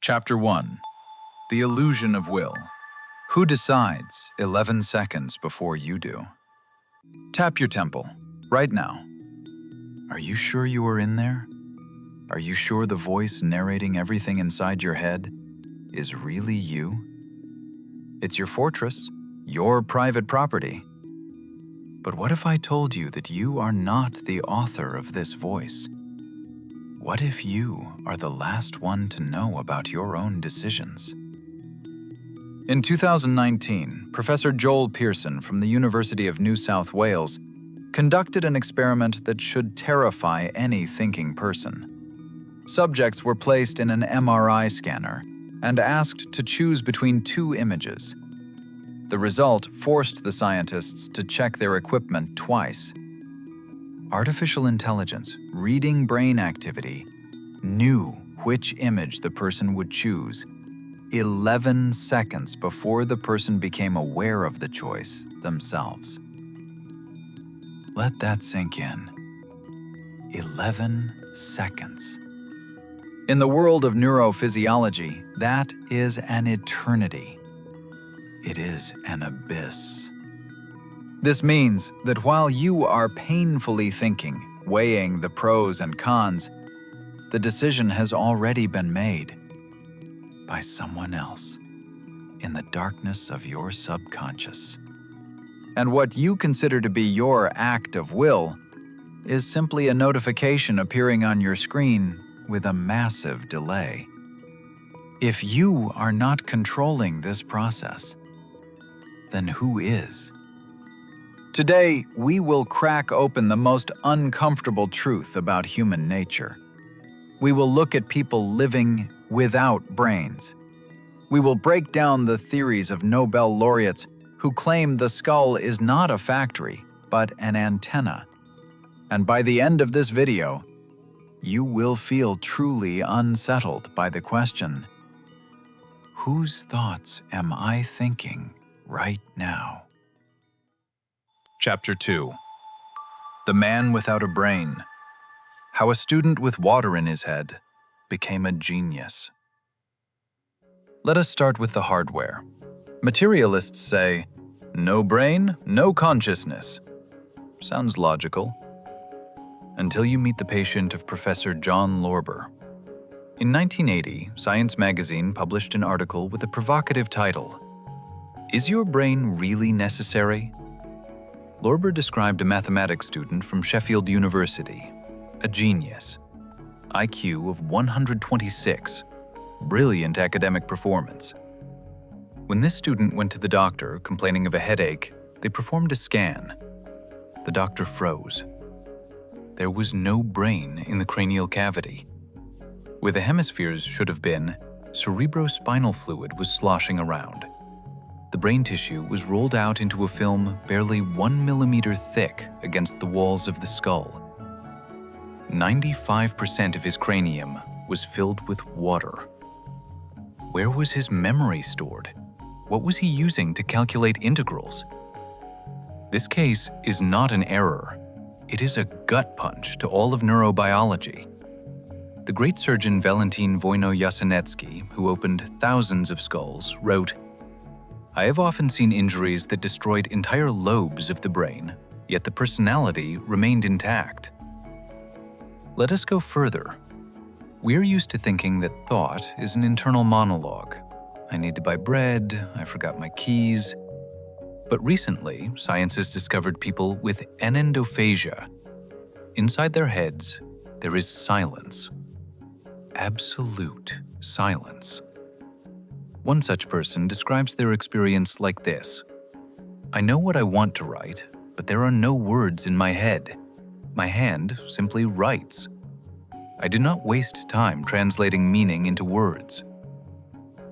Chapter 1. The Illusion of Will. Who decides 11 seconds before you do? Tap your temple, right now. Are you sure you are in there? Are you sure the voice narrating everything inside your head is really you? It's your fortress, your private property. But what if I told you that you are not the author of this voice? What if you are the last one to know about your own decisions? In 2019, Professor Joel Pearson from the University of New South Wales conducted an experiment that should terrify any thinking person. Subjects were placed in an MRI scanner and asked to choose between two images. The result forced the scientists to check their equipment twice. Artificial intelligence, reading brain activity, knew which image the person would choose 11 seconds before the person became aware of the choice themselves. Let that sink in. 11 seconds. In the world of neurophysiology, that is an eternity. It is an abyss. This means that while you are painfully thinking, weighing the pros and cons, the decision has already been made by someone else in the darkness of your subconscious. And what you consider to be your act of will is simply a notification appearing on your screen with a massive delay. If you are not controlling this process, then who is? Today, we will crack open the most uncomfortable truth about human nature. We will look at people living without brains. We will break down the theories of Nobel laureates who claim the skull is not a factory, but an antenna. And by the end of this video, you will feel truly unsettled by the question, whose thoughts am I thinking right now? Chapter 2. The Man Without a Brain. How a student with water in his head became a genius. Let us start with the hardware. Materialists say, no brain, no consciousness. Sounds logical. Until you meet the patient of Professor John Lorber. In 1980, Science magazine published an article with a provocative title, Is Your Brain Really Necessary? Lorber described a mathematics student from Sheffield University, a genius, IQ of 126, brilliant academic performance. When this student went to the doctor complaining of a headache, they performed a scan. The doctor froze. There was no brain in the cranial cavity. Where the hemispheres should have been, cerebrospinal fluid was sloshing around. The brain tissue was rolled out into a film barely 1 millimeter thick against the walls of the skull. 95% of his cranium was filled with water. Where was his memory stored? What was he using to calculate integrals? This case is not an error. It is a gut punch to all of neurobiology. The great surgeon Valentin Voyno-Yasenetsky, who opened thousands of skulls, wrote, I have often seen injuries that destroyed entire lobes of the brain, yet the personality remained intact. Let us go further. We are used to thinking that thought is an internal monologue. I need to buy bread, I forgot my keys. But recently, science has discovered people with anendophagia. Inside their heads, there is silence. Absolute silence. One such person describes their experience like this. I know what I want to write, but there are no words in my head. My hand simply writes. I do not waste time translating meaning into words.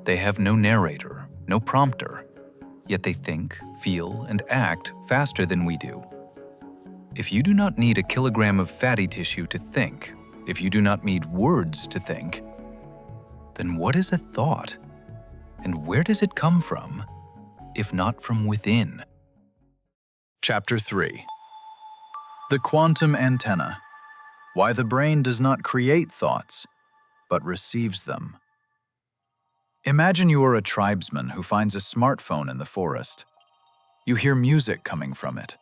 They have no narrator, no prompter, yet they think, feel, and act faster than we do. If you do not need a kilogram of fatty tissue to think, if you do not need words to think, then what is a thought? And where does it come from, if not from within? Chapter 3. The Quantum Antenna. Why the brain does not create thoughts, but receives them. Imagine you are a tribesman who finds a smartphone in the forest. You hear music coming from it.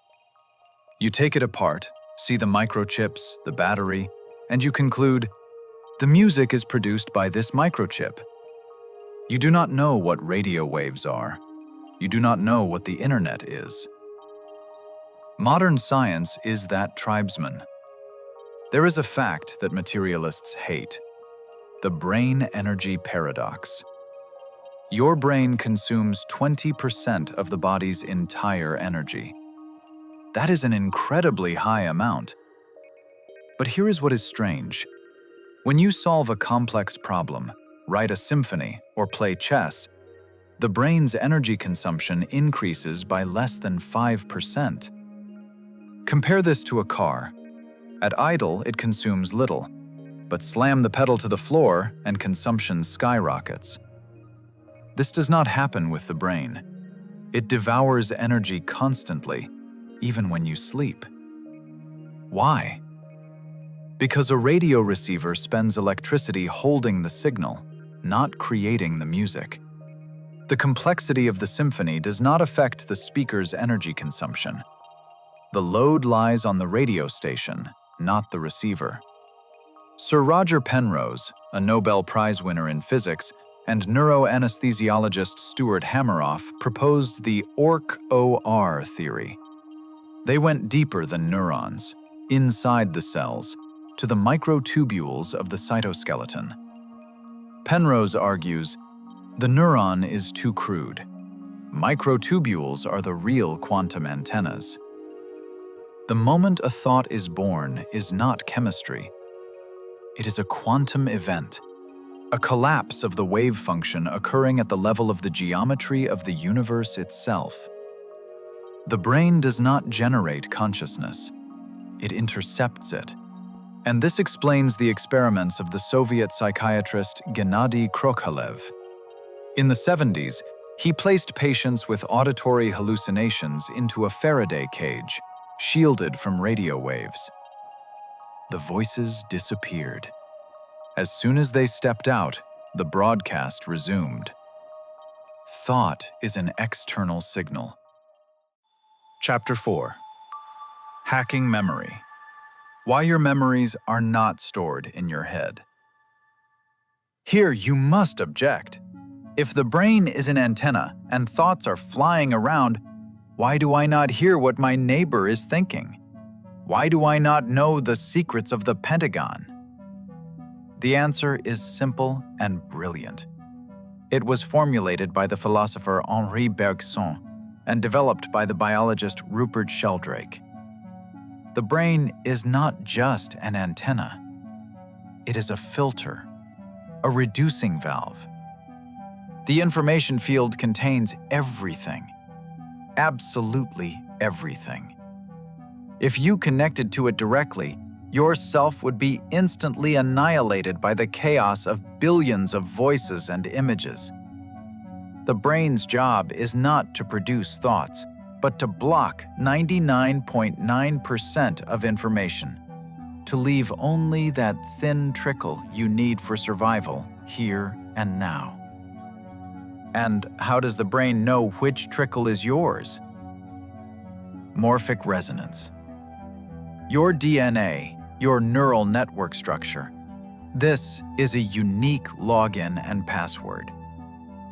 You take it apart, see the microchips, the battery, and you conclude, the music is produced by this microchip. You do not know what radio waves are. You do not know what the internet is. Modern science is that tribesman. There is a fact that materialists hate: the brain energy paradox. Your brain consumes 20% of the body's entire energy. That is an incredibly high amount. But here is what is strange. When you solve a complex problem, write a symphony, or play chess, the brain's energy consumption increases by less than 5%. Compare this to a car. At idle, it consumes little, but slam the pedal to the floor and consumption skyrockets. This does not happen with the brain. It devours energy constantly, even when you sleep. Why? Because a radio receiver spends electricity holding the signal, not creating the music. The complexity of the symphony does not affect the speaker's energy consumption. The load lies on the radio station, not the receiver. Sir Roger Penrose, a Nobel Prize winner in physics, and neuroanesthesiologist Stuart Hameroff proposed the OR theory. They went deeper than neurons, inside the cells, to the microtubules of the cytoskeleton. Penrose argues, the neuron is too crude. Microtubules are the real quantum antennas. The moment a thought is born is not chemistry. It is a quantum event, a collapse of the wave function occurring at the level of the geometry of the universe itself. The brain does not generate consciousness. It intercepts it. And this explains the experiments of the Soviet psychiatrist Gennady Krokhalev. In the 70s, he placed patients with auditory hallucinations into a Faraday cage, shielded from radio waves. The voices disappeared. As soon as they stepped out, the broadcast resumed. Thought is an external signal. Chapter 4. Hacking Memory. Why your memories are not stored in your head. Here you must object. If the brain is an antenna and thoughts are flying around, why do I not hear what my neighbor is thinking? Why do I not know the secrets of the Pentagon? The answer is simple and brilliant. It was formulated by the philosopher Henri Bergson and developed by the biologist Rupert Sheldrake. The brain is not just an antenna. It is a filter, a reducing valve. The information field contains everything, absolutely everything. If you connected to it directly, yourself would be instantly annihilated by the chaos of billions of voices and images. The brain's job is not to produce thoughts, but to block 99.9% of information, to leave only that thin trickle you need for survival here and now. And how does the brain know which trickle is yours? Morphic resonance. Your DNA, your neural network structure, this is a unique login and password.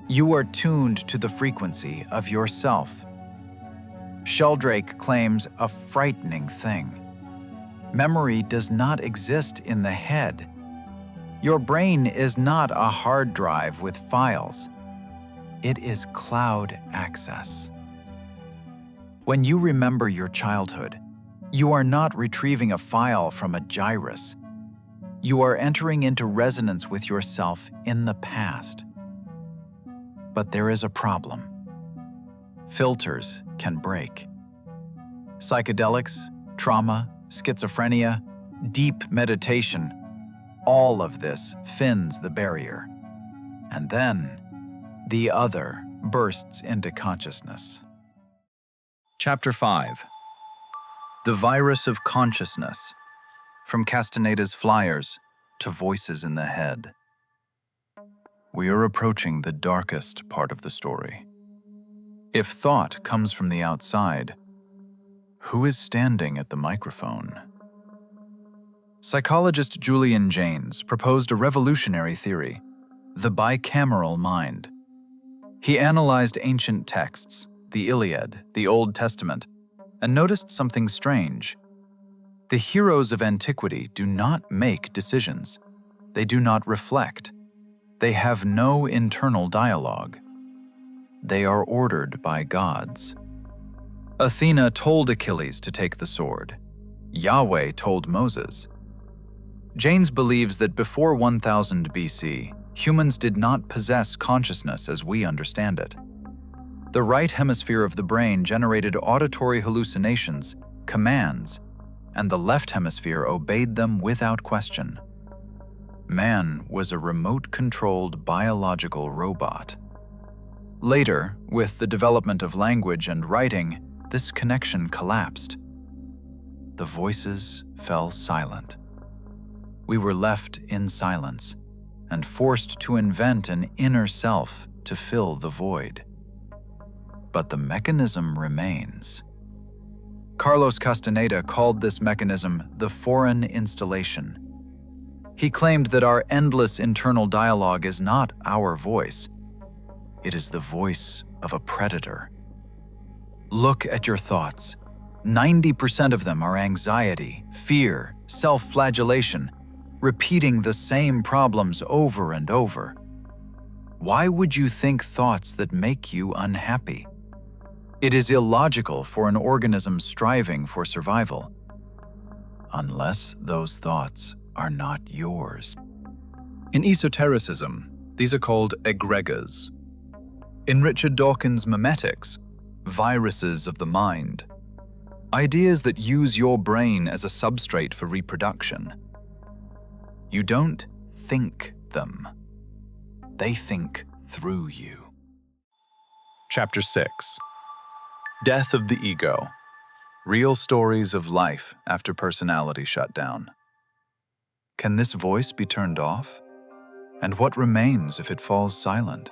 You are tuned to the frequency of yourself. Sheldrake claims a frightening thing. Memory does not exist in the head. Your brain is not a hard drive with files. It is cloud access. When you remember your childhood, you are not retrieving a file from a gyrus. You are entering into resonance with yourself in the past. But there is a problem. Filters can break. Psychedelics, trauma, schizophrenia, deep meditation, all of this thins the barrier. And then, the other bursts into consciousness. Chapter 5. The Virus of Consciousness. From Castaneda's Flyers to Voices in the Head. we are approaching the darkest part of the story. If thought comes from the outside, who is standing at the microphone? Psychologist Julian Jaynes proposed a revolutionary theory, the bicameral mind. He analyzed ancient texts, the Iliad, the Old Testament, and noticed something strange. The heroes of antiquity do not make decisions. They do not reflect. They have no internal dialogue. They are ordered by gods. Athena told Achilles to take the sword. Yahweh told Moses. Jaynes believes that before 1000 BC, humans did not possess consciousness as we understand it. The right hemisphere of the brain generated auditory hallucinations, commands, and the left hemisphere obeyed them without question. Man was a remote-controlled biological robot. Later, with the development of language and writing, this connection collapsed. The voices fell silent. We were left in silence and forced to invent an inner self to fill the void. But the mechanism remains. Carlos Castaneda called this mechanism the foreign installation. He claimed that our endless internal dialogue is not our voice. It is the voice of a predator. Look at your thoughts. 90% of them are anxiety, fear, self-flagellation, repeating the same problems over and over. Why would you think thoughts that make you unhappy? It is illogical for an organism striving for survival, unless those thoughts are not yours. In esotericism, these are called egregors. In Richard Dawkins' memetics, viruses of the mind, ideas that use your brain as a substrate for reproduction. You don't think them. They think through you. Chapter 6. Death of the Ego. Real stories of life after personality shutdown. Can this voice be turned off? And what remains if it falls silent?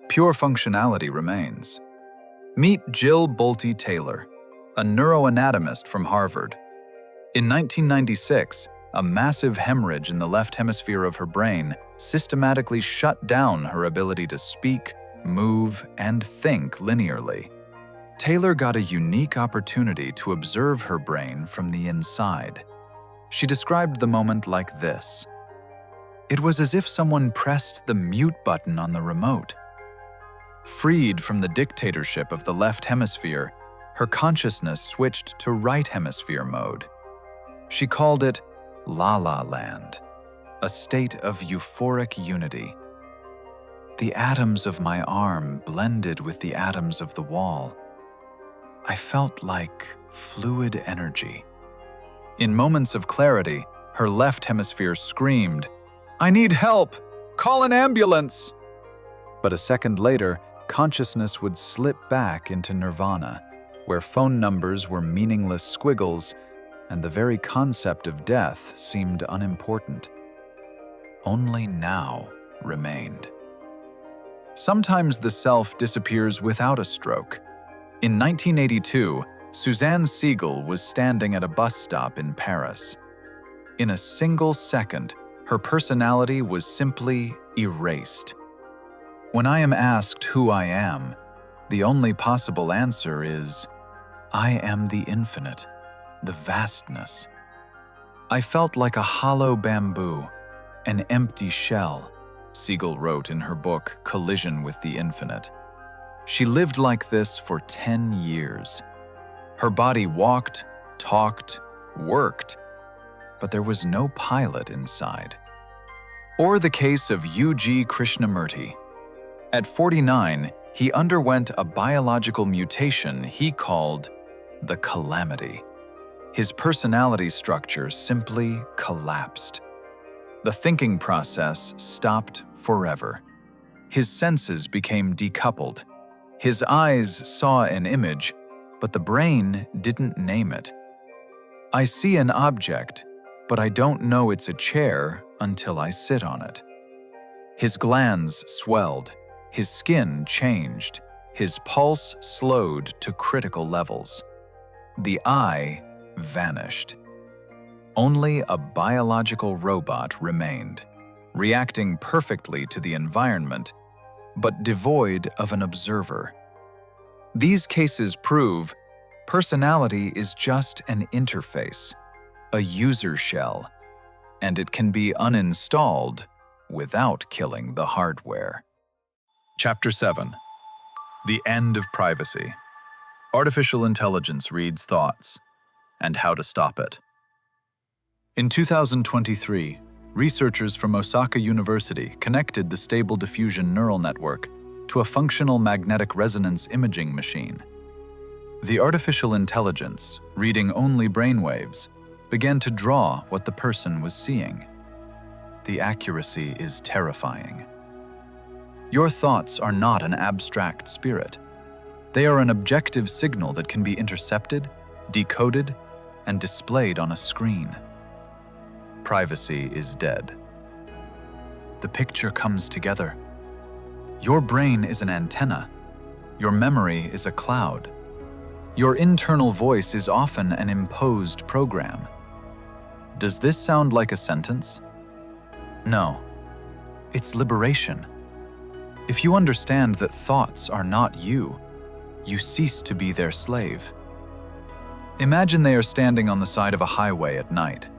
Pure functionality remains. Meet Jill Bolte Taylor, a neuroanatomist from Harvard. In 1996, a massive hemorrhage in the left hemisphere of her brain systematically shut down her ability to speak, move, and think linearly. Taylor got a unique opportunity to observe her brain from the inside. She described the moment like this. It was as if someone pressed the mute button on the remote. Freed from the dictatorship of the left hemisphere, her consciousness switched to right hemisphere mode. She called it La La Land, a state of euphoric unity. The atoms of my arm blended with the atoms of the wall. I felt like fluid energy. In moments of clarity, her left hemisphere screamed, "I need help! Call an ambulance!" But a second later, consciousness would slip back into nirvana, where phone numbers were meaningless squiggles and the very concept of death seemed unimportant. Only now remained. Sometimes the self disappears without a stroke. In 1982, Suzanne Siegel was standing at a bus stop in Paris. In a single second, her personality was simply erased. When I am asked who I am, the only possible answer is, I am the infinite, the vastness. I felt like a hollow bamboo, an empty shell, Siegel wrote in her book Collision with the Infinite. She lived like this for 10 years. Her body walked, talked, worked, but there was no pilot inside. Or the case of U.G. Krishnamurti. At 49, he underwent a biological mutation he called the calamity. His personality structure simply collapsed. The thinking process stopped forever. His senses became decoupled. His eyes saw an image, but the brain didn't name it. I see an object, but I don't know it's a chair until I sit on it. His glands swelled, his skin changed, his pulse slowed to critical levels. The I vanished. Only a biological robot remained, reacting perfectly to the environment, but devoid of an observer. These cases prove personality is just an interface, a user shell, and it can be uninstalled without killing the hardware. Chapter 7. The End of Privacy. Artificial intelligence reads thoughts, and how to stop it. In 2023, researchers from Osaka University connected the Stable Diffusion neural network to a functional magnetic resonance imaging machine. The artificial intelligence, reading only brainwaves, began to draw what the person was seeing. The accuracy is terrifying. Your thoughts are not an abstract spirit. They are an objective signal that can be intercepted, decoded, and displayed on a screen. Privacy is dead. The picture comes together. Your brain is an antenna. Your memory is a cloud. Your internal voice is often an imposed program. Does this sound like a sentence? No. It's liberation. If you understand that thoughts are not you, you cease to be their slave. Imagine they are standing on the side of a highway at night.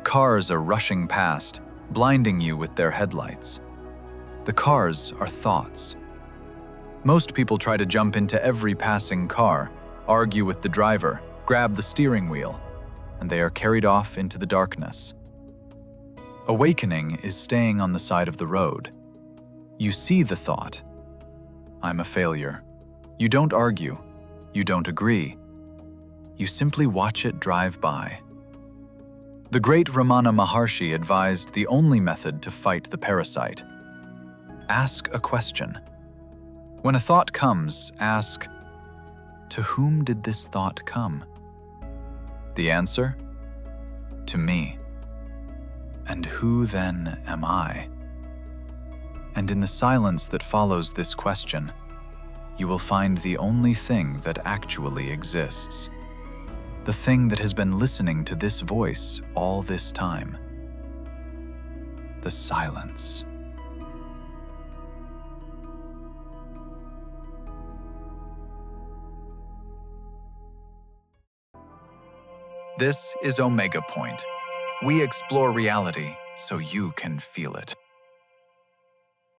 Cars are rushing past, blinding you with their headlights. The cars are thoughts. Most people try to jump into every passing car, argue with the driver, grab the steering wheel, and they are carried off into the darkness. Awakening is staying on the side of the road. You see the thought. I'm a failure. You don't argue. You don't agree. You simply watch it drive by. The great Ramana Maharshi advised the only method to fight the parasite. Ask a question. When a thought comes, ask, to whom did this thought come? The answer? To me. And who then am I? And in the silence that follows this question, you will find the only thing that actually exists. The thing that has been listening to this voice all this time. The silence. This is Omega Point. We explore reality so you can feel it.